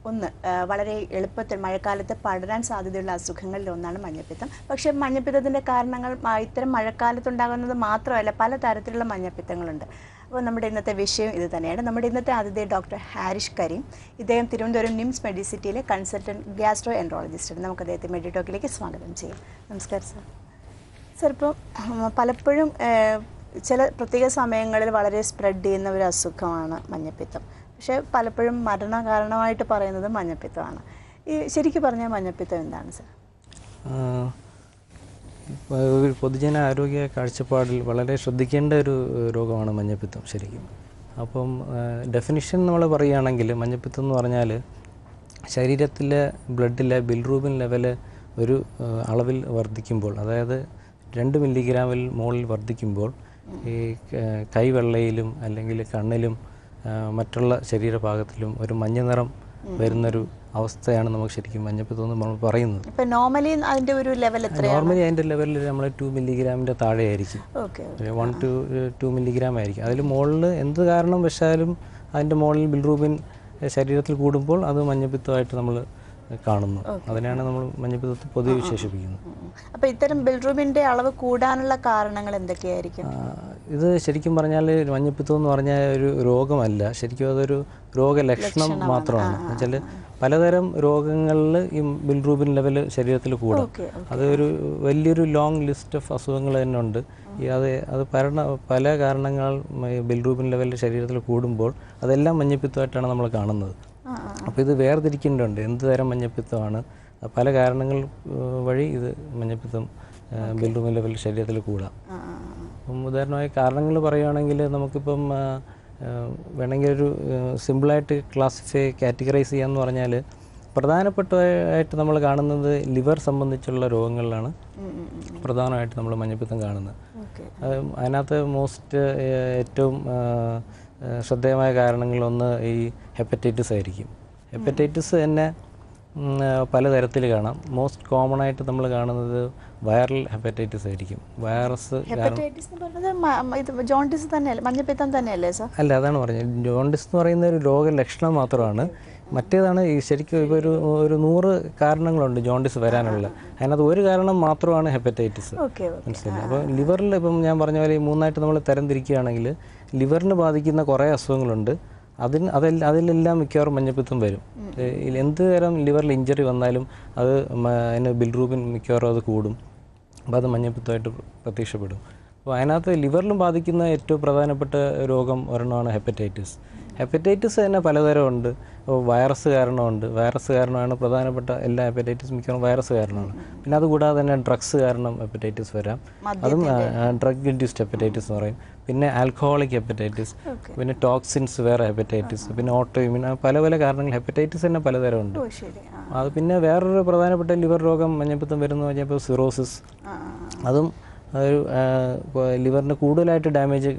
ഒന്ന് വളരെ എളുപ്പത്തിൽ മഴക്കാലത്ത് പടരാൻ സാധ്യതയുള്ള അസുഖങ്ങളിൽ ഒന്നാണ് മഞ്ഞപ്പിത്തം. പക്ഷേ മഞ്ഞപ്പിത്തത്തിൻ്റെ കാരണങ്ങൾ ഇത്തരം മഴക്കാലത്തുണ്ടാകുന്നത് മാത്രമല്ല, പല തരത്തിലുള്ള മഞ്ഞപ്പിത്തങ്ങളുണ്ട്. അപ്പോൾ നമ്മുടെ ഇന്നത്തെ വിഷയം ഇത് തന്നെയാണ്. നമ്മുടെ ഇന്നത്തെ അതിഥി ഡോക്ടർ ഹാരിഷ് കരീം. ഇദ്ദേഹം തിരുവനന്തപുരം നിംസ് മെഡിസിറ്റിയിലെ കൺസൾട്ടൻറ്റ് ഗ്യാസ്ട്രോ എൻട്രോളജിസ്റ്റാണ്. നമുക്ക് അദ്ദേഹത്തെ മെഡിടോക്കിലേക്ക് സ്വാഗതം ചെയ്യാം. നമസ്കാരം സാർ. സാർ, ഇപ്പോൾ പലപ്പോഴും ചില പ്രത്യേക സമയങ്ങളിൽ വളരെ സ്പ്രെഡ് ചെയ്യുന്ന ഒരു അസുഖമാണ് മഞ്ഞപ്പിത്തം. പക്ഷേ പലപ്പോഴും മരണ കാരണമായിട്ട് പറയുന്നത് മഞ്ഞപ്പിത്തമാണ്. ശരിക്കും പറഞ്ഞാൽ മഞ്ഞപ്പിത്തം എന്താണ് സാർ? ഒരു പൊതുജന ആരോഗ്യ കാഴ്ചപ്പാടിൽ വളരെ ശ്രദ്ധിക്കേണ്ട ഒരു രോഗമാണ് മഞ്ഞപ്പിത്തം ശരിക്കും. അപ്പം ഡെഫിനിഷൻ നമ്മൾ പറയുകയാണെങ്കിൽ മഞ്ഞപ്പിത്തം എന്ന് പറഞ്ഞാൽ ശരീരത്തിലെ ബ്ലഡിലെ ബിൽറൂബിൻ ലെവൽ ഒരു അളവിൽ വർദ്ധിക്കുമ്പോൾ, അതായത് 2 മില്ലിഗ്രാമിൽ മുകളിൽ വർദ്ധിക്കുമ്പോൾ ഈ കൈവെള്ളയിലും അല്ലെങ്കിൽ കണ്ണിലും മറ്റുള്ള ശരീരഭാഗത്തിലും ഒരു മഞ്ഞ നിറം വരുന്നൊരു അവസ്ഥയാണ് നമുക്ക് ശരിക്കും മഞ്ഞപ്പിത്തം എന്ന് നമ്മൾ പറയുന്നത്. നോർമലി അതിൻ്റെ ഒരു ലെവൽ എത്രയാണ്? നോർമലി അതിൻ്റെ ലെവലിൽ നമ്മൾ 2 മില്ലിഗ്രാമിൻ്റെ താഴെ ആയിരിക്കും. 1 to 2 മില്ലിഗ്രാം ആയിരിക്കും. അതിൽ മുകളിൽ എന്ത് കാരണം വെച്ചാലും അതിൻ്റെ മുകളിൽ ബിൽറൂബിൻ ശരീരത്തിൽ കൂടുമ്പോൾ അത് മഞ്ഞപ്പിത്തമായിട്ട് നമ്മൾ കാണുന്നു. അതിനാണ് നമ്മൾ മഞ്ഞപ്പിത്തത്തെ പൊതുവെ വിശേഷിപ്പിക്കുന്നത്. അപ്പോൾ ഇത്തരം ബിൽറൂബിൻ്റെ അളവ് കൂടാനുള്ള കാരണങ്ങൾ എന്തൊക്കെയായിരിക്കും? ഇത് ശരിക്കും പറഞ്ഞാൽ മഞ്ഞപ്പിത്തം എന്ന് പറഞ്ഞാൽ ഒരു രോഗമല്ല, ശരിക്കും അതൊരു രോഗലക്ഷണം മാത്രമാണ്. എന്നുവെച്ചാൽ പലതരം രോഗങ്ങളിൽ ഈ ബിൽറൂബിൻ ലെവൽ ശരീരത്തിൽ കൂടാം. അതൊരു വലിയൊരു ലോങ് ലിസ്റ്റ് ഓഫ് അസുഖങ്ങൾ തന്നെ ഉണ്ട്. അത് പല കാരണങ്ങൾ ബിൽറൂബിൻ ലെവൽ ശരീരത്തിൽ കൂടുമ്പോൾ അതെല്ലാം മഞ്ഞപ്പിത്തമായിട്ടാണ് നമ്മൾ കാണുന്നത്. അപ്പോൾ ഇത് വേർതിരിക്കേണ്ടതുണ്ട്, എന്ത് തരം മഞ്ഞപ്പിത്തമാണ്. പല കാരണങ്ങൾ വഴി ഇത് മഞ്ഞപ്പിത്തം ബിൽറൂബിൻ ലെവൽ ശരീരത്തിൽ കൂടാം. അപ്പം ഉദാഹരണമായി കാരണങ്ങൾ പറയുകയാണെങ്കിൽ നമുക്കിപ്പം വേണമെങ്കിൽ ഒരു സിമ്പിളായിട്ട് കാറ്റഗറൈസ് ചെയ്യാമെന്ന് പറഞ്ഞാൽ പ്രധാനപ്പെട്ടതായിട്ട് നമ്മൾ കാണുന്നത് ലിവർ സംബന്ധിച്ചുള്ള രോഗങ്ങളിലാണ് പ്രധാനമായിട്ട് നമ്മൾ മഞ്ഞപ്പിത്തം കാണുന്നത്. അതിനകത്ത് ഏറ്റവും ശ്രദ്ധേയമായ കാരണങ്ങളൊന്ന് ഈ ഹെപ്പറ്റൈറ്റിസ് ആയിരിക്കും. ഹെപ്പറ്റൈറ്റിസ് തന്നെ പലതരത്തിൽ കാണാം. മോസ്റ്റ് കോമൺ ആയിട്ട് നമ്മൾ കാണുന്നത് വൈറൽ ഹെപ്പറ്റൈറ്റിസ് ആയിരിക്കും. വൈറസ് ജോണ്ടിസ് തന്നെയല്ലേ, മഞ്ഞപ്പിത്തം തന്നെയല്ലേ സാർ? അല്ല, അതാണ് പറഞ്ഞത്. ജോണ്ടിസ് എന്ന് പറയുന്ന ഒരു രോഗലക്ഷണം മാത്രമാണ്. മറ്റേതാണ് ഈ ശരിക്കും ഇപ്പോൾ ഒരു 100 കാരണങ്ങളുണ്ട് ജോണ്ടിസ് വരാനുള്ള. അതിനകത്ത് ഒരു കാരണം മാത്രമാണ് ഹെപ്പറ്റൈറ്റിസ്. മനസ്സിലായി? അപ്പോൾ ലിവറിൽ ഇപ്പം ഞാൻ പറഞ്ഞ പോലെ 3ആയിട്ട് നമ്മൾ തരംതിരിക്കുകയാണെങ്കിൽ ലിവറിന് ബാധിക്കുന്ന കുറേ അസുഖങ്ങളുണ്ട്. അതിലെല്ലാം മിക്കവാറും മഞ്ഞപ്പിത്തം വരും. എന്ത് തരം ലിവറിൽ ഇഞ്ചറി വന്നാലും അതിന് ബിൽറൂബിൻ മിക്കവാറും അത് കൂടും. അപ്പോൾ അത് മഞ്ഞപ്പിത്തമായിട്ട് പ്രത്യക്ഷപ്പെടും. അപ്പോൾ അതിനകത്ത് ലിവറിലും ബാധിക്കുന്ന ഏറ്റവും പ്രധാനപ്പെട്ട രോഗം ഒരെണ്ണമാണ് ഹെപ്പറ്റൈറ്റിസ്. ഹെപ്പറ്റൈറ്റിസ് തന്നെ പലതരമുണ്ട്. വൈറസ് കാരണമുണ്ട്. വൈറസ് കാരണമാണ് പ്രധാനപ്പെട്ട എല്ലാ ഹെപ്പറ്റൈറ്റിസ് മിക്കവാറും വൈറസ് കാരണമാണ്. പിന്നെ അതുകൂടാതെ തന്നെ ഡ്രഗ്സ് കാരണം ഹെപ്പറ്റൈറ്റിസ് വരാം. അതും ഡ്രഗ് ഇൻഡ്യൂസ്ഡ് ഹെപ്പറ്റൈറ്റിസ് എന്ന് പറയും. പിന്നെ ആൽക്കഹോളിക് ഹെപ്പറ്റൈറ്റിസ്, പിന്നെ ടോക്സിൻസ് വേറെ ഹെപ്പറ്റൈറ്റിസ്, പിന്നെ ഓട്ടോഇമ്യൂൺ, പല കാരണങ്ങൾ ഹെപ്പറ്റൈറ്റിസ് തന്നെ പലതരമുണ്ട്. അത് പിന്നെ വേറൊരു പ്രധാനപ്പെട്ട ലിവർ രോഗം മഞ്ഞപ്പിത്തം വരുന്നത് പറഞ്ഞപ്പോൾ സിറോസിസ്. അതും ഒരു ലിവറിന് കൂടുതലായിട്ട് ഡാമേജ്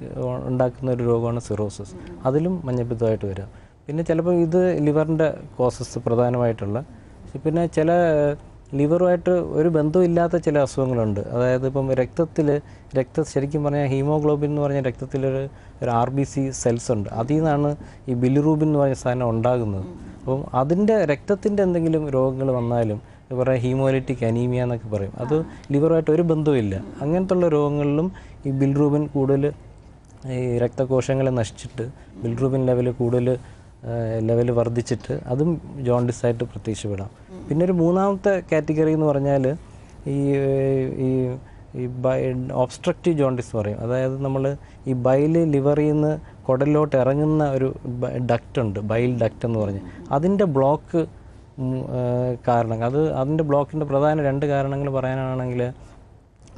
ഉണ്ടാക്കുന്ന ഒരു രോഗമാണ് സിറോസിസ്. അതിലും മഞ്ഞപ്പിത്തമായിട്ട് വരാം. പിന്നെ ചിലപ്പോൾ ഇത് ലിവറിൻ്റെ കോസസ് പ്രധാനമായിട്ടുള്ള, പിന്നെ ചില ലിവറുമായിട്ട് ഒരു ബന്ധമില്ലാത്ത ചില അസുഖങ്ങളുണ്ട്. അതായത് ഇപ്പം ശരിക്കും പറഞ്ഞാൽ ഹീമോഗ്ലോബിൻ എന്ന് പറഞ്ഞാൽ രക്തത്തിലൊരു RBC സെൽസ് ഉണ്ട്. അതിൽ നിന്നാണ് ഈ ബിലിറൂബിൻ എന്ന് പറഞ്ഞ സാധനം ഉണ്ടാകുന്നത്. അപ്പം അതിൻ്റെ രക്തത്തിൻ്റെ എന്തെങ്കിലും രോഗങ്ങൾ വന്നാലും പറയുക ഹീമോലിറ്റിക് അനീമിയ എന്നൊക്കെ പറയും. അത് ലിവറുമായിട്ട് ഒരു ബന്ധവുമില്ല. അങ്ങനത്തുള്ള രോഗങ്ങളിലും ഈ ബിൽറൂബിൻ കൂടുതൽ ഈ രക്തകോശങ്ങളെ നശിച്ചിട്ട് ബിൽറൂബിൻ ലെവൽ വർദ്ധിച്ചിട്ട് അതും ജോണ്ടിസായിട്ട് പ്രത്യക്ഷപ്പെടാം. പിന്നെ ഒരു 3ാമത്തെ കാറ്റഗറി എന്ന് പറഞ്ഞാൽ ഈ ഒബ്സ്ട്രക്റ്റീവ് ജോണ്ടിസ് പറയും. അതായത് നമ്മൾ ഈ ലിവറിൽ നിന്ന് കുടലിലോട്ട് ഇറങ്ങുന്ന ഒരു ഡക്റ്റ് ഉണ്ട്, ബൈൽ ഡക്റ്റ് എന്ന് പറഞ്ഞ്. അതിൻ്റെ ബ്ലോക്ക് കാരണങ്ങൾ, അതിൻ്റെ ബ്ലോക്കിൻ്റെ പ്രധാന 2 കാരണങ്ങൾ പറയാനാണെങ്കിൽ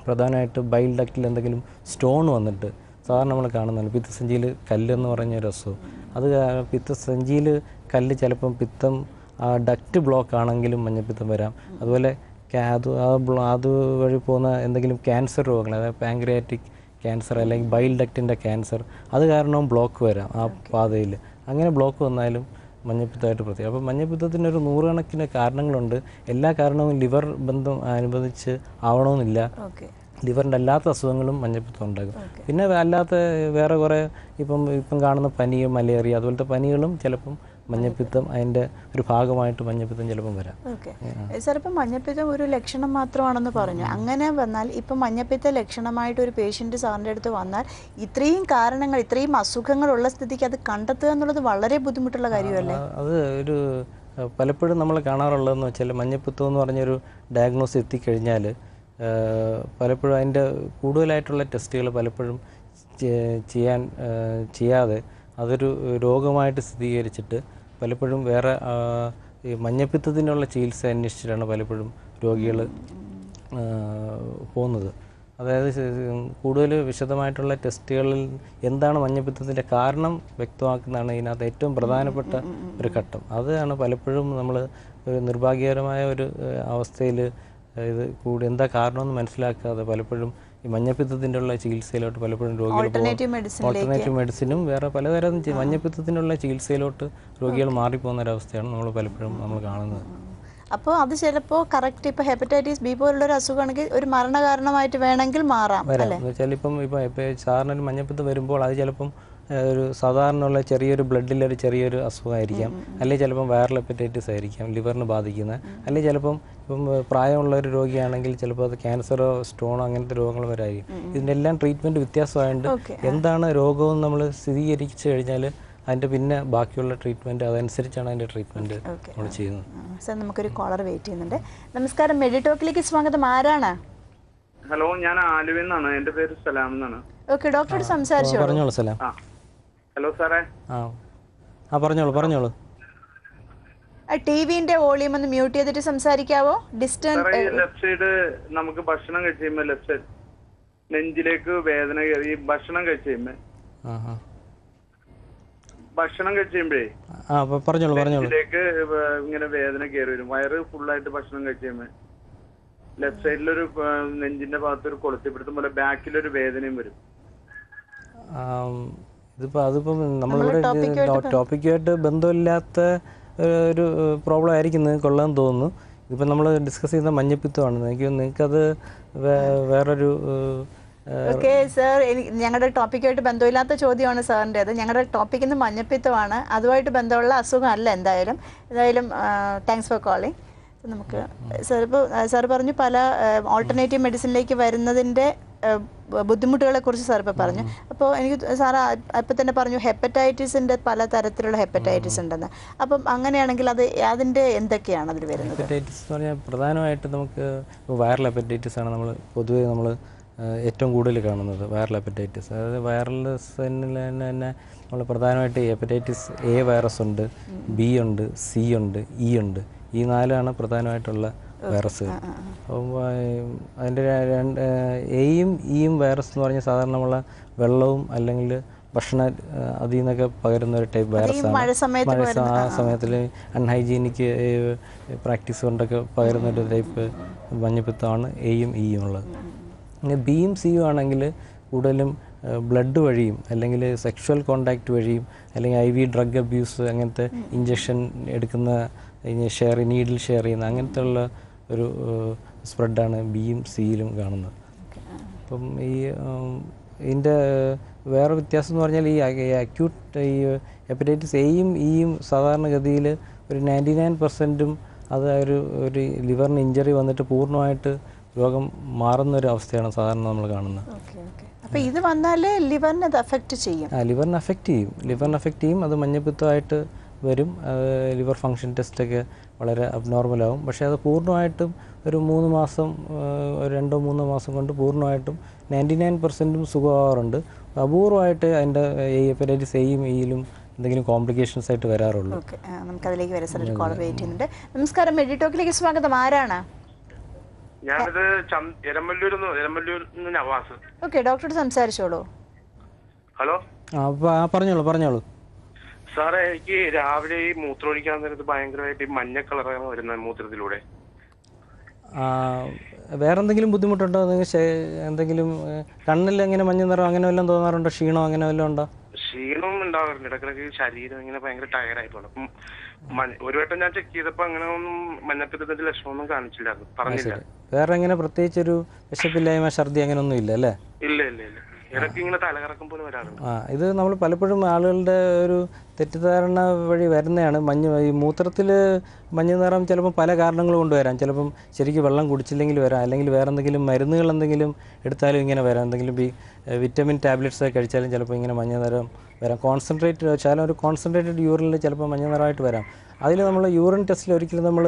പ്രധാനമായിട്ട് ബൈൽ ഡക്റ്റിൽ എന്തെങ്കിലും സ്റ്റോൺ വന്നിട്ട്, സാധാരണ നമ്മൾ കാണുന്നതാണ് പിത്തസഞ്ചിയിൽ കല്ലെന്ന് പറഞ്ഞൊരു അസുഖം. അത് പിത്തസഞ്ചിയിൽ കല്ല് ചിലപ്പം പിത്തം ഡക്റ്റ് ബ്ലോക്ക് ആണെങ്കിലും മഞ്ഞപ്പിത്തം വരാം. അതുപോലെ അതുവഴി പോകുന്ന എന്തെങ്കിലും ക്യാൻസർ രോഗങ്ങൾ, അതായത് പാങ്ക്രിയാറ്റിക് ക്യാൻസർ അല്ലെങ്കിൽ ബൈൽ ഡക്റ്റിൻ്റെ ക്യാൻസർ, അത് കാരണവും ബ്ലോക്ക് വരാം ആ പാതയിൽ. അങ്ങനെ ബ്ലോക്ക് വന്നാലും മഞ്ഞപ്പിത്തമായിട്ട് പ്രത്യേകം. അപ്പോൾ മഞ്ഞപ്പിത്തത്തിനൊരു 100 കണക്കിന് കാരണങ്ങളുണ്ട്. എല്ലാ കാരണവും ലിവർ ബന്ധം അനുബന്ധിച്ച് ആവണമെന്നില്ല. ലിവറിൻ്റെ അല്ലാത്ത അസുഖങ്ങളും മഞ്ഞപ്പിത്തം ഉണ്ടാകും. പിന്നെ അല്ലാത്ത വേറെ കുറേ ഇപ്പം കാണുന്ന പനി, മലേറിയ അതുപോലത്തെ പനികളും ചിലപ്പം മഞ്ഞപ്പിത്തം അതിൻ്റെ ഒരു ഭാഗമായിട്ട് മഞ്ഞപ്പിത്തം ചിലപ്പം വരാം. ഓക്കെ സാർ, ഇപ്പം മഞ്ഞപ്പിത്തം ഒരു ലക്ഷണം മാത്രമാണെന്ന് പറഞ്ഞു. അങ്ങനെ വന്നാൽ ഇപ്പം മഞ്ഞപ്പിത്ത ലക്ഷണമായിട്ട് ഒരു പേഷ്യൻ്റ് സാറിൻ്റെ അടുത്ത് വന്നാൽ ഇത്രയും കാരണങ്ങൾ, ഇത്രയും അസുഖങ്ങളുള്ള സ്ഥിതിക്ക് അത് കണ്ടെത്തുക എന്നുള്ളത് വളരെ ബുദ്ധിമുട്ടുള്ള കാര്യമല്ലേ? അത് ഒരു പലപ്പോഴും നമ്മൾ കാണാറുള്ളതെന്ന് വെച്ചാൽ മഞ്ഞപ്പിത്തം എന്ന് പറഞ്ഞൊരു ഡയഗ്നോസ് എത്തിക്കഴിഞ്ഞാൽ പലപ്പോഴും അതിൻ്റെ കൂടുതലായിട്ടുള്ള ടെസ്റ്റുകൾ പലപ്പോഴും ചെയ്യാതെ അതൊരു രോഗമായിട്ട് സ്ഥിരീകരിച്ചിട്ട് പലപ്പോഴും വേറെ ഈ മഞ്ഞപ്പിത്തത്തിനുള്ള ചികിത്സ അന്വേഷിച്ചിട്ടാണ് പലപ്പോഴും രോഗികൾ പോകുന്നത്. അതായത് കൂടുതൽ വിശദമായിട്ടുള്ള ടെസ്റ്റുകളിൽ എന്താണ് മഞ്ഞപ്പിത്തത്തിൻ്റെ കാരണം വ്യക്തമാക്കുന്നതാണ് ഇതിനകത്ത് ഏറ്റവും പ്രധാനപ്പെട്ട ഒരു ഘട്ടം. അതാണ് പലപ്പോഴും നമ്മൾ ഒരു നിർഭാഗ്യകരമായ ഒരു അവസ്ഥയിൽ ഇത് എന്താ കാരണമെന്ന് മനസ്സിലാക്കാതെ പലപ്പോഴും ഈ മഞ്ഞപ്പിത്തത്തിൻ്റെ ഉള്ള ചികിത്സയിലോട്ട് പലപ്പോഴും രോഗികൾ ഓൾട്ടർനേറ്റീവ് മെഡിസിനും വേറെ പലതരം മഞ്ഞപ്പിത്തത്തിനുള്ള ചികിത്സയിലോട്ട് രോഗികൾ മാറിപ്പോകുന്ന ഒരവസ്ഥയാണ് നമ്മൾ പലപ്പോഴും കാണുന്നത്. അപ്പോൾ അത് ചിലപ്പോൾ കറക്റ്റ് ഇപ്പോൾ ഹെപ്പറ്റൈറ്റിസ് ബി പോലുള്ളൊരു അസുഖമാണെങ്കിൽ ഒരു മരണകാരണമായിട്ട് വേണമെങ്കിൽ മാറാം എന്ന് വെച്ചാൽ ഇപ്പം സാറിനൊരു മഞ്ഞപ്പിത്തം വരുമ്പോൾ അത് ചിലപ്പം ഒരു സാധാരണയുള്ള ചെറിയൊരു ബ്ലഡിലൊരു ചെറിയൊരു അസുഖമായിരിക്കാം, അല്ലെങ്കിൽ ചിലപ്പം വൈറൽ ഹെപ്പറ്റൈറ്റിസ് ആയിരിക്കാം, ലിവറിന് ബാധിക്കുന്നത്, അല്ലെങ്കിൽ ചിലപ്പം പ്രായമുള്ള ഒരു രോഗിയാണെങ്കിൽ ചിലപ്പോൾ അത് ക്യാൻസറോ സ്റ്റോണോ അങ്ങനത്തെ രോഗങ്ങൾ വരായിരിക്കും. ഇതിൻ്റെ എല്ലാം ട്രീറ്റ്മെൻറ്റ് വ്യത്യാസമായതുകൊണ്ട് എന്താണ് രോഗവും നമ്മൾ സ്ഥിരീകരിച്ചു കഴിഞ്ഞാൽ അതിൻ്റെ പിന്നെ ബാക്കിയുള്ള ട്രീറ്റ്മെൻറ്റ് അതനുസരിച്ചാണ് അതിൻ്റെ ട്രീറ്റ്മെൻറ്റ് നമ്മൾ ചെയ്യുന്നത്. സാർ, നമുക്കൊരു കോളർ വെയിറ്റ് ചെയ്യുന്നുണ്ട്. നമസ്കാരം, മെഡിടോക്കിലേക്ക് സ്വാഗതം. ആരാണ്? ഹലോ, ഞാൻ ആലുവയിൽ നിന്നാണ്. എൻ്റെ പേര് സലാം എന്നാണ്. ഓക്കെ, ഡോക്ടറോട് സംസാരിച്ചോ. പറഞ്ഞോളൂ സലാം. ഹലോ സാറേ. പറഞ്ഞോളൂ. ടിവിന്റെ വോളിയം ഒന്ന് മ്യൂട്ട് ചെയ്തിട്ട് സംസാരിക്കാവോ? ഡിസ്റ്റൻസ് ലെഫ്റ്റ് സൈഡ് നമുക്ക് ഭക്ഷണം കഴിച്ചുമ്പോ ലെഫ്റ്റ് സൈഡ് നെഞ്ചിലേക്ക് വേദന കയറി. ഭക്ഷണം കഴിച്ചുമ്പോ നെഞ്ചിലേക്ക് ഇങ്ങനെ വേദന കയറി വരും. വയറ് ഫുള്ളായിട്ട് ഭക്ഷണം കഴിച്ചുമ്പോ ലെഫ്റ്റ് സൈഡിലൊരു നെഞ്ചിന്റെ ഭാഗത്ത് ഒരു കൊളുത്തിപ്പിടുത്തം പോലെ ബാക്കിലൊരു വേദനയും വരും. അതിപ്പം നമ്മളിവിടെ ടോപ്പിക്കുമായിട്ട് ബന്ധമില്ലാത്ത ഒരു പ്രോബ്ലം ആയിരിക്കും നിങ്ങൾക്ക് ഉള്ളതെന്ന് തോന്നുന്നു. ഇപ്പം നമ്മൾ ഡിസ്കസ് ചെയ്യുന്ന മഞ്ഞപ്പിത്തമാണ്. നിങ്ങൾക്കത് വേറൊരു ഓക്കെ സാർ, ഞങ്ങളുടെ ടോപ്പിക്കുമായിട്ട് ബന്ധമില്ലാത്ത ചോദ്യമാണ് സാറിൻ്റേത്. ഞങ്ങളുടെ ടോപ്പിക്ക് ഇന്ന് മഞ്ഞപ്പിത്തമാണ്, അതുമായിട്ട് ബന്ധമുള്ള അസുഖമല്ല. എന്തായാലും താങ്ക്സ് ഫോർ കോളിംഗ്. നമുക്ക് സാർ പറഞ്ഞു പല ഓൾട്ടർനേറ്റീവ് മെഡിസിനിലേക്ക് വരുന്നതിൻ്റെ ബുദ്ധിമുട്ടുകളെ കുറിച്ച് സാർ ഇപ്പോൾ പറഞ്ഞു. അപ്പോൾ എനിക്ക് സാർ ഇപ്പം തന്നെ പറഞ്ഞു ഹെപ്പറ്റൈറ്റിസിൻ്റെ പല തരത്തിലുള്ള ഹെപ്പറ്റൈറ്റിസ് ഉണ്ടെന്ന്. അപ്പം അങ്ങനെയാണെങ്കിൽ അതിൻ്റെ എന്തൊക്കെയാണ് അതിൽ വരുന്നത്? ഹെപ്പറ്റൈറ്റിസ് എന്ന് പറഞ്ഞാൽ പ്രധാനമായിട്ട് നമുക്ക് വൈറൽ ഹെപ്പറ്റൈറ്റിസ് ആണ് പൊതുവെ നമ്മൾ ഏറ്റവും കൂടുതൽ കാണുന്നത്. വൈറൽ ഹെപ്പറ്റൈറ്റിസ്, അതായത് വൈറൽസിൽ തന്നെ നമ്മൾ പ്രധാനമായിട്ട് ഹെപ്പറ്റൈറ്റിസ് എ വൈറസ് ഉണ്ട്, ബി ഉണ്ട്, സി ഉണ്ട്, ഇ ഉണ്ട്. ഈ 4 പ്രധാനമായിട്ടുള്ള വൈറസ്. അപ്പം അതിൻ്റെ എയും ഇയും വൈറസ് എന്ന് പറഞ്ഞാൽ സാധാരണ നമ്മളെ വെള്ളവും അല്ലെങ്കിൽ ഭക്ഷണം അതിൽ നിന്നൊക്കെ പകരുന്ന ഒരു ടൈപ്പ് വൈറസാണ്. ആ സമയത്തിൽ അൺഹൈജീനിക് പ്രാക്ടീസ് കൊണ്ടൊക്കെ പകരുന്ന ഒരു ടൈപ്പ് മഞ്ഞപ്പിത്തമാണ് എയും ഇയും ഉള്ളത്. പിന്നെ ബിയും സിയും ആണെങ്കിൽ കൂടുതലും ബ്ലഡ് വഴിയും അല്ലെങ്കിൽ സെക്ഷുവൽ കോണ്ടാക്റ്റ് വഴിയും അല്ലെങ്കിൽ IV ഡ്രഗ് അബ്യൂസ് അങ്ങനത്തെ ഇഞ്ചക്ഷൻ എടുക്കുന്ന നീഡിൽ ഷെയർ ചെയ്യുന്ന അങ്ങനത്തെ ഉള്ള ഒരു സ്പ്രെഡാണ് ബിയും സിയിലും കാണുന്നത്. അപ്പം ഇതിൻ്റെ വേറെ വ്യത്യാസം എന്ന് പറഞ്ഞാൽ ഈ അക്യൂട്ട് ഹെപ്പറ്റൈറ്റിസ് എയും ഇയും സാധാരണഗതിയിൽ ഒരു 99% അത് ഒരു ലിവറിന് ഇഞ്ചറി വന്നിട്ട് പൂർണ്ണമായിട്ട് രോഗം മാറുന്നൊരു അവസ്ഥയാണ് സാധാരണ നമ്മൾ കാണുന്നത്. അപ്പോൾ ഇത് വന്നാൽ ലിവറിനെ അത് അഫക്റ്റ് ചെയ്യും. ലിവറിനെ അഫക്റ്റ് ചെയ്യും. അത് മഞ്ഞപ്പിത്തമായിട്ട് വരും. ലിവർ ഫങ്ഷൻ ടെസ്റ്റൊക്കെ വളരെ അബ്നോർമലാവും. പക്ഷേ അത് പൂർണ്ണമായിട്ടും ഒരു 3 മാസം, 2-3 മാസം കൊണ്ട് പൂർണ്ണമായിട്ടും 99% സുഖമാവാറുണ്ട്. അപൂർവമായിട്ട് അതിൻ്റെ ഹെപ്പറ്റൈറ്റിസ് എയും ഇയിലും എന്തെങ്കിലും കോംപ്ലിക്കേഷൻസ് ആയിട്ട് വരാറുള്ളൂ. ഓക്കെ, നമുക്കതിലേക്ക് വരാം. സാർ, ഒരു കോൾ വെയിറ്റ് ചെയ്യുന്നുണ്ട്. നമസ്കാരം, മെഡിടോക്കിലേക്ക് സ്വാഗതം. ആരാണ്? ഞാനിത് എരമല്ലൂർ നവാസ്. ഓക്കെ, ഡോക്ടറോട് സംസാരിച്ചോളൂ. ഹലോ, പറഞ്ഞോളൂ. സാറേ, എനിക്ക് രാവിലെ ഈ മൂത്രമൊഴിക്കാൻ നേരത്ത് ഭയങ്കരമായിട്ട് മഞ്ഞ കളറാണ് വരുന്നത് മൂത്രത്തിലൂടെ. വേറെന്തെങ്കിലും ബുദ്ധിമുട്ടുണ്ടോ? എന്തെങ്കിലും കണ്ണിൽ എങ്ങനെ മഞ്ഞ നിറം അങ്ങനെ വല്ലതും തോന്നാറുണ്ടോ? ക്ഷീണോ അങ്ങനെ വല്ലതും ഉണ്ടോ? ക്ഷീണവും ഉണ്ടാവാറുണ്ട്. ഇടയ്ക്കിടയ്ക്ക് ശരീരം ഇങ്ങനെ ഭയങ്കര ടയർഡായി പോകും. ഒരു വട്ടം ഞാൻ ചെക്ക് ചെയ്തപ്പോ അങ്ങനെ ഒന്നും മഞ്ഞപ്പിത്തത്തിന്റെ ലക്ഷണമൊന്നും കാണിച്ചില്ലായിരുന്നു, പറഞ്ഞില്ല. വേറെ എങ്ങനെ പ്രത്യേകിച്ചൊരു വിശപ്പില്ലായ്മ, ഛർദി അങ്ങനെ ഒന്നും ഇല്ല അല്ലേ? ഇല്ല. ഇത് നമ്മൾ പലപ്പോഴും ആളുകളുടെ ഒരു തെറ്റിദ്ധാരണ വഴി വരുന്നതാണ്. ഈ മൂത്രത്തിൽ മഞ്ഞ നിറം ചിലപ്പം പല കാരണങ്ങൾ കൊണ്ട് വരാം. ചിലപ്പം ശരിക്കും വെള്ളം കുടിച്ചില്ലെങ്കിൽ വരാം, അല്ലെങ്കിൽ വേറെ എന്തെങ്കിലും മരുന്നുകൾ എന്തെങ്കിലും എടുത്താലും ഇങ്ങനെ വരാം. എന്തെങ്കിലും വിറ്റമിൻ ടാബ്ലറ്റ്സ് കഴിച്ചാലും ചിലപ്പോൾ ഇങ്ങനെ മഞ്ഞ നിറം വരാം. ഒരു കോൺസെൻട്രേറ്റഡ് യൂറിനിൽ ചിലപ്പോൾ മഞ്ഞ നിറമായിട്ട് വരാം. അതിൽ നമ്മൾ യൂറിൻ ടെസ്റ്റിൽ ഒരിക്കലും നമ്മൾ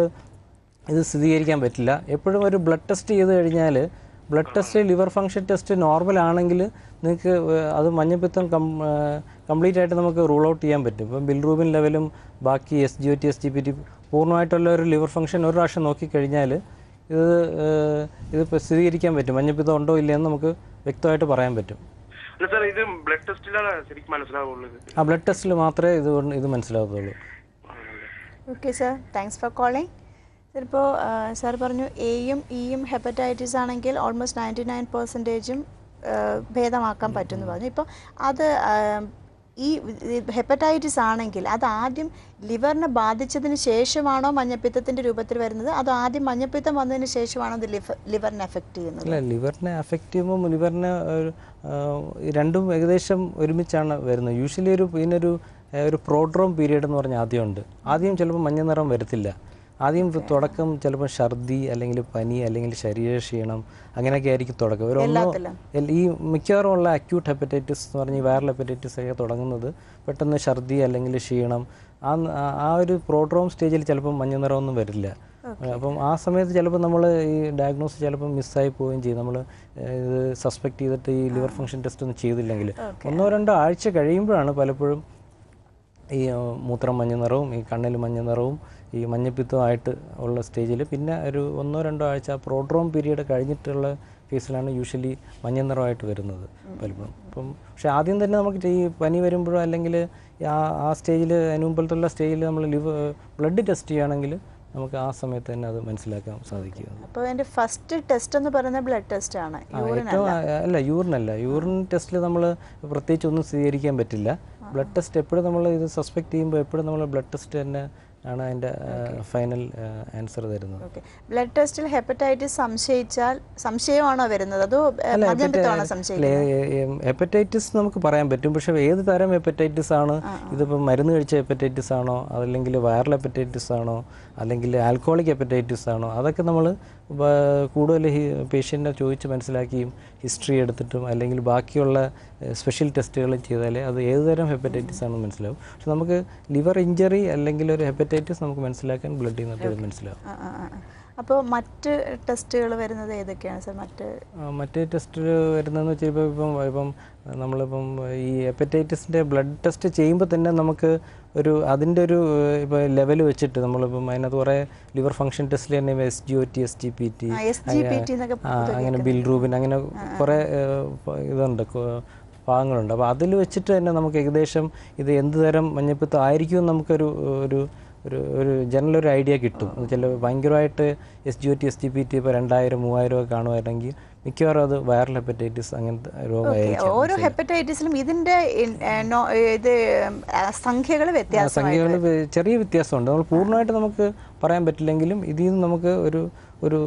ഇത് സ്ഥിരീകരിക്കാൻ പറ്റില്ല. എപ്പോഴും ഒരു ബ്ലഡ് ടെസ്റ്റ് ചെയ്ത് കഴിഞ്ഞാൽ blood test liver function test normal ആണെങ്കിൽ നിങ്ങൾക്ക് അത് മഞ്ഞപ്പിത്തം കംപ്ലീറ്റ് ആയിട്ട് നമുക്ക് റൂൾ ഔട്ട് ചെയ്യാൻ പറ്റും. ഇപ്പം ബിൽറൂബിൻ ലെവലും ബാക്കി SGOT SGPT പൂർണ്ണമായിട്ടുള്ള ഒരു ലിവർ ഫംഗ്ഷൻ ഒരു പ്രാവശ്യം നോക്കിക്കഴിഞ്ഞാൽ ഇത് സ്ഥിരീകരിക്കാൻ പറ്റും. മഞ്ഞപ്പിത്തം ഉണ്ടോ ഇല്ലയെന്ന് നമുക്ക് വ്യക്തമായിട്ട് പറയാൻ പറ്റും. ആ ബ്ലഡ് ടെസ്റ്റിൽ മാത്രമേ ഇത് മനസ്സിലാകത്തുള്ളൂ. Okay sir, thanks for calling. ചിലപ്പോൾ സാർ പറഞ്ഞു എയും ഇയും ഹെപ്പറ്റൈറ്റിസ് ആണെങ്കിൽ ഓൾമോസ്റ്റ് 99% ഭേദമാക്കാൻ പറ്റുമെന്ന് പറഞ്ഞു. ഇപ്പോൾ അത് ഈ ഹെപ്പറ്റൈറ്റിസ് ആണെങ്കിൽ അത് ആദ്യം ലിവറിനെ ബാധിച്ചതിന് ശേഷമാണോ മഞ്ഞപ്പിത്തത്തിൻ്റെ രൂപത്തിൽ വരുന്നത്, അതോ ആദ്യം മഞ്ഞപ്പിത്തം വന്നതിന് ശേഷമാണോ ഇത് ലിവറിനെ എഫക്റ്റ് ചെയ്യുന്നത്? അല്ല, ലിവറിനെ എഫക്റ്റ് ചെയ്യുമ്പോൾ ലിവറിനെ രണ്ടും ഏകദേശം ഒരുമിച്ചാണ് വരുന്നത്. യൂഷ്വലി ഒരു പ്രോഡ്രോം പീരീഡ് എന്ന് പറഞ്ഞാൽ ആദ്യം ചിലപ്പോൾ മഞ്ഞ നിറം വരത്തില്ല. ആദ്യം തുടക്കം ചിലപ്പോൾ ഛർദി അല്ലെങ്കിൽ പനി അല്ലെങ്കിൽ ശരീരക്ഷീണം അങ്ങനെയൊക്കെ ആയിരിക്കും തുടക്കം. ഈ മിക്കവാറും ഉള്ള അക്യൂട്ട് ഹെപ്പറ്റൈറ്റിസ് എന്ന് പറഞ്ഞാൽ വൈറൽ ഹെപ്പറ്റൈറ്റിസ് ഒക്കെ തുടങ്ങുന്നത് പെട്ടെന്ന് ഛർദി അല്ലെങ്കിൽ ക്ഷീണം, ആ ഒരു പ്രോഡ്രോം സ്റ്റേജിൽ ചിലപ്പം മഞ്ഞ നിറമൊന്നും വരില്ല. അപ്പം ആ സമയത്ത് ചിലപ്പോൾ നമ്മൾ ഈ ഡയഗ്നോസ് ചിലപ്പോൾ മിസ്സായി പോവുകയും ചെയ്യും. നമ്മൾ ഇത് സസ്പെക്ട് ചെയ്തിട്ട് ഈ ലിവർ ഫംഗ്ഷൻ ടെസ്റ്റ് ഒന്നും ചെയ്തില്ലെങ്കിൽ 1-2 ആഴ്ച കഴിയുമ്പോഴാണ് പലപ്പോഴും ഈ മൂത്രം മഞ്ഞ നിറവും ഈ കണ്ണിൽ മഞ്ഞ നിറവും ഈ മഞ്ഞപ്പിത്തമായിട്ട് ഉള്ള സ്റ്റേജിൽ, പിന്നെ ഒരു 1-2 ആഴ്ച പ്രോഡ്രോം പീരീഡ് കഴിഞ്ഞിട്ടുള്ള കേസിലാണ് യൂഷ്വലി മഞ്ഞ നിറമായിട്ട് വരുന്നത് പലപ്പോഴും. പക്ഷേ ആദ്യം തന്നെ നമുക്ക് ഈ പനി വരുമ്പോഴോ അല്ലെങ്കിൽ ആ സ്റ്റേജിൽ അതിന് മുമ്പത്തുള്ള സ്റ്റേജിൽ നമ്മൾ ബ്ലഡ് ടെസ്റ്റ് ചെയ്യുകയാണെങ്കിൽ നമുക്ക് ആ സമയത്ത് തന്നെ അത് മനസ്സിലാക്കാൻ സാധിക്കും. അപ്പോൾ എൻ്റെ ഫസ്റ്റ് ടെസ്റ്റ് എന്ന് പറയുന്നത് ബ്ലഡ് ടെസ്റ്റ് ആണ്? യൂറിനല്ല. യൂറിൻ ടെസ്റ്റിൽ നമ്മൾ പ്രത്യേകിച്ച് ഒന്നും സ്വീകരിക്കാൻ പറ്റില്ല. ബ്ലഡ് ടെസ്റ്റ് എപ്പോഴും നമ്മൾ ഇത് സസ്പെക്ട് ചെയ്യുമ്പോൾ എപ്പോഴും നമ്മൾ ബ്ലഡ് ടെസ്റ്റ് തന്നെ ആണ് അതിൻ്റെ ഫൈനൽ ആൻസർ തരുന്നത്. ബ്ലഡ് ടെസ്റ്റിൽ ഹെപ്പറ്റൈറ്റിസ് സംശയമാണോ വരുന്നത്, അതോ ഹെപ്പറ്റൈറ്റിസ് നമുക്ക് പറയാൻ പറ്റും. പക്ഷേ ഏത് തരം ഹെപ്പറ്റൈറ്റിസ് ആണ്, ഇതിപ്പോൾ മരുന്ന് കഴിച്ച ഹെപ്പറ്റൈറ്റിസ് ആണോ, അല്ലെങ്കിൽ വൈറൽ ഹെപ്പറ്റൈറ്റിസ് ആണോ, അല്ലെങ്കിൽ ആൽക്കഹോളിക് ഹെപ്പറ്റൈറ്റിസ് ആണോ, അതൊക്കെ നമ്മൾ കൂടുതൽ പേഷ്യൻറ്റിനെ ചോദിച്ച് മനസ്സിലാക്കിയും ഹിസ്റ്ററി എടുത്തിട്ടും അല്ലെങ്കിൽ ബാക്കിയുള്ള സ്പെഷ്യൽ ടെസ്റ്റുകൾ ചെയ്താലേ അത് ഏതുതരം ഹെപ്പറ്റൈറ്റിസ് ആണെന്ന് മനസ്സിലാവും. പക്ഷെ നമുക്ക് ലിവർ ഇഞ്ചറി അല്ലെങ്കിൽ ഒരു ഹെപ്പറ്റൈറ്റിസ് നമുക്ക് മനസ്സിലാക്കാൻ ബ്ലഡിൽ നിന്നിട്ട് മനസ്സിലാവും. അപ്പോൾ മറ്റ് ടെസ്റ്റുകൾ വരുന്നത് ഏതൊക്കെയാണ് സാർ? മറ്റ് ടെസ്റ്റുകൾ വരുന്നതെന്ന് വെച്ചാൽ ഇപ്പം നമ്മളിപ്പം ഈ ഹെപ്പറ്റൈറ്റിസിൻ്റെ ബ്ലഡ് ടെസ്റ്റ് ചെയ്യുമ്പോൾ തന്നെ നമുക്ക് അതിൻ്റെ ഒരു ഇപ്പോൾ ലെവൽ വെച്ചിട്ട് നമ്മളിപ്പം അതിനകത്ത് കുറേ ലിവർ ഫംഗ്ഷൻ ടെസ്റ്റിൽ തന്നെ SGOT SGPT അങ്ങനെ ബിൽറൂബിൻ അങ്ങനെ കുറേ ഇതുണ്ട്, ഭാഗങ്ങളുണ്ട്. അപ്പോൾ അതിൽ വെച്ചിട്ട് തന്നെ നമുക്ക് ഏകദേശം ഇത് എന്ത് തരം മഞ്ഞപ്പിത്തം ആയിരിക്കും നമുക്കൊരു ജനറൽ ഒരു ഐഡിയ കിട്ടും. ചില ഭയങ്കരമായിട്ട് SGOT SGPT ഇപ്പോൾ 2000-3000 ഒക്കെ കാണുമായിരുന്നെങ്കിൽ മിക്കവാറും അത് വൈറൽ ഹെപ്പറ്റൈറ്റിസ് അങ്ങനത്തെ രോഗമായിരിക്കും. ഓരോ ഹെപ്പറ്റൈറ്റിസിലും ഇതിൻ്റെ സംഖ്യകൾ ചെറിയ വ്യത്യാസമുണ്ട്. നമ്മൾ പൂർണ്ണമായിട്ട് നമുക്ക് പറയാൻ പറ്റില്ലെങ്കിലും ഇതിൽ നിന്ന് നമുക്ക് ഒരു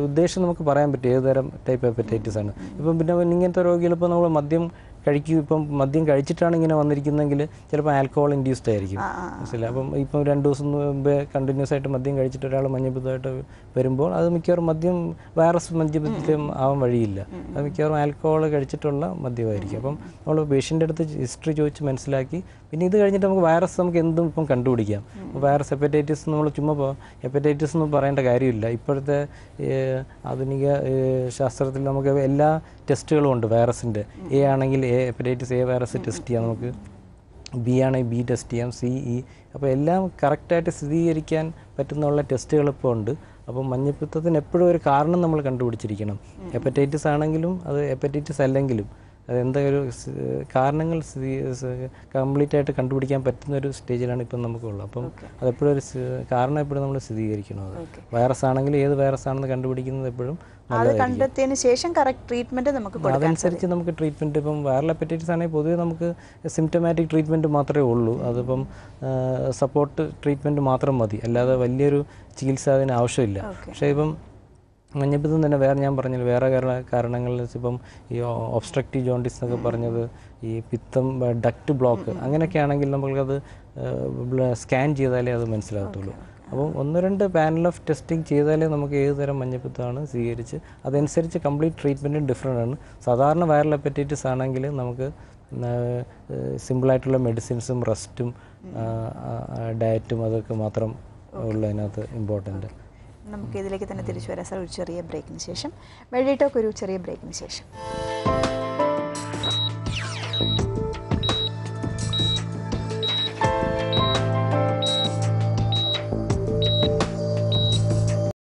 ഉദ്ദേശം നമുക്ക് പറയാൻ പറ്റും ഏതുതരം ടൈപ്പ് ഹെപ്പറ്റൈറ്റിസ് ആണ്. ഇപ്പം പിന്നെ ഇങ്ങനത്തെ രോഗികൾ ഇപ്പോൾ നമ്മൾ മദ്യം മദ്യം കഴിച്ചിട്ടാണ് ഇങ്ങനെ വന്നിരിക്കുന്നതെങ്കിൽ ചിലപ്പോൾ ആൽക്കഹോൾ ഇൻഡ്യൂസ്ഡ് ആയിരിക്കും, മനസ്സിലായി. അപ്പം ഇപ്പം 2 ദിവസം മുമ്പേ കണ്ടിന്യൂസ് ആയിട്ട് മദ്യം കഴിച്ചിട്ട് ഒരാൾ മഞ്ഞപ്പിത്തമായിട്ട് വരുമ്പോൾ അത് മിക്കവാറും വൈറസ് മദ്യപിത്തം ആവാൻ വഴിയില്ല. അത് മിക്കവാറും ആൽക്കഹോൾ കഴിച്ചിട്ടുള്ള മദ്യമായിരിക്കും. അപ്പം നമ്മൾ പേഷ്യൻ്റെ അടുത്ത് ഹിസ്റ്ററി ചോദിച്ച് മനസ്സിലാക്കി പിന്നെ ഇത് കഴിഞ്ഞിട്ട് നമുക്ക് വൈറസ് നമുക്ക് എന്തും ഇപ്പം കണ്ടുപിടിക്കാം. വൈറസ് ഹെപ്പറ്റൈറ്റിസ് നമ്മൾ ചുമ്മാ ഹെപ്പറ്റൈറ്റിസ് ഒന്നും പറയേണ്ട കാര്യമില്ല. ഇപ്പോഴത്തെ ആധുനിക ശാസ്ത്രത്തിൽ നമുക്ക് എല്ലാ ടെസ്റ്റുകളും ഉണ്ട്. വൈറസിൻ്റെ ആണെങ്കിൽ ഹെപ്പറ്റൈറ്റിസ് വൈറസ് ടെസ്റ്റ് ചെയ്യാം, നമുക്ക് B ആണെങ്കിൽ B ടെസ്റ്റ് ചെയ്യാം, CE. അപ്പോൾ എല്ലാം കറക്റ്റായിട്ട് സ്ഥിരീകരിക്കാൻ പറ്റുന്നുള്ള ടെസ്റ്റുകൾ ഇപ്പോൾ ഉണ്ട്. അപ്പോൾ മഞ്ഞപ്പിത്തത്തിന് എപ്പോഴും ഒരു കാരണം നമ്മൾ കണ്ടുപിടിച്ചിരിക്കണം. ഹെപ്പറ്റൈറ്റിസ് ആണെങ്കിലും അത് ഹെപ്പറ്റൈറ്റിസ് അല്ലെങ്കിലും അതെന്താ ഒരു കാരണങ്ങൾ കംപ്ലീറ്റ് ആയിട്ട് കണ്ടുപിടിക്കാൻ പറ്റുന്ന ഒരു സ്റ്റേജിലാണ് ഇപ്പം നമുക്കുള്ളത്. അപ്പം അതെപ്പോഴും കാരണം എപ്പോഴും നമ്മൾ സ്ഥിരീകരിക്കണം. അത് വൈറസ് ആണെങ്കിൽ ഏത് വൈറസ് ആണെന്ന് കണ്ടുപിടിക്കുന്നത് എപ്പോഴും കണ്ടെത്തിയതിന് ശേഷം കറക്റ്റ് ട്രീറ്റ്മെന്റ് നമുക്ക് അതനുസരിച്ച് നമുക്ക് ട്രീറ്റ്മെൻറ്റ് ഇപ്പം വൈറൽ ഹെപ്പറ്റൈറ്റിസ് ആണെങ്കിൽ പൊതുവേ നമുക്ക് സിംറ്റമാറ്റിക് ട്രീറ്റ്മെൻറ്റ് മാത്രമേ ഉള്ളൂ. അതിപ്പം സപ്പോർട്ട് ട്രീറ്റ്മെൻറ്റ് മാത്രം മതി, അല്ലാതെ വലിയൊരു ചികിത്സ അതിന് ആവശ്യമില്ല. പക്ഷേ ഇപ്പം മഞ്ഞപ്പിത്തം തന്നെ വേറെ ഞാൻ പറഞ്ഞില്ല വേറെ കാരണങ്ങളിൽ ഇപ്പം ഈ ഒബ്സ്ട്രക്റ്റീവ് ജോണ്ടിസ് എന്നൊക്കെ പറഞ്ഞത് ഈ പിത്തം ഡക്റ്റ് ബ്ലോക്ക് അങ്ങനെയൊക്കെ ആണെങ്കിൽ നമ്മൾക്കത് സ്കാൻ ചെയ്താലേ അത് മനസ്സിലാകത്തുള്ളൂ. അപ്പോൾ 1-2 പാനൽ ഓഫ് ടെസ്റ്റിംഗ് ചെയ്താലേ നമുക്ക് ഏത് തരം മഞ്ഞപ്പിത്തമാണ് സ്വീകരിച്ച് അതനുസരിച്ച് കംപ്ലീറ്റ് ട്രീറ്റ്മെൻറ്റും ഡിഫറെൻ്റ് ആണ്. സാധാരണ വൈറൽ ഹെപ്പറ്റൈറ്റിസ് ആണെങ്കിൽ നമുക്ക് സിമ്പിളായിട്ടുള്ള മെഡിസിൻസും റെസ്റ്റും ഡയറ്റും അതൊക്കെ മാത്രം ഉള്ളതിനകത്ത് ഇമ്പോർട്ടൻ്റ്. നമുക്ക് ഇതിലേക്ക് തന്നെ തിരിച്ചു വരാം സാർ, ഒരു ചെറിയ ബ്രേക്കിന് ശേഷം. മെഡിടോക്ക് ഒരു ചെറിയ ബ്രേക്കിന് ശേഷം.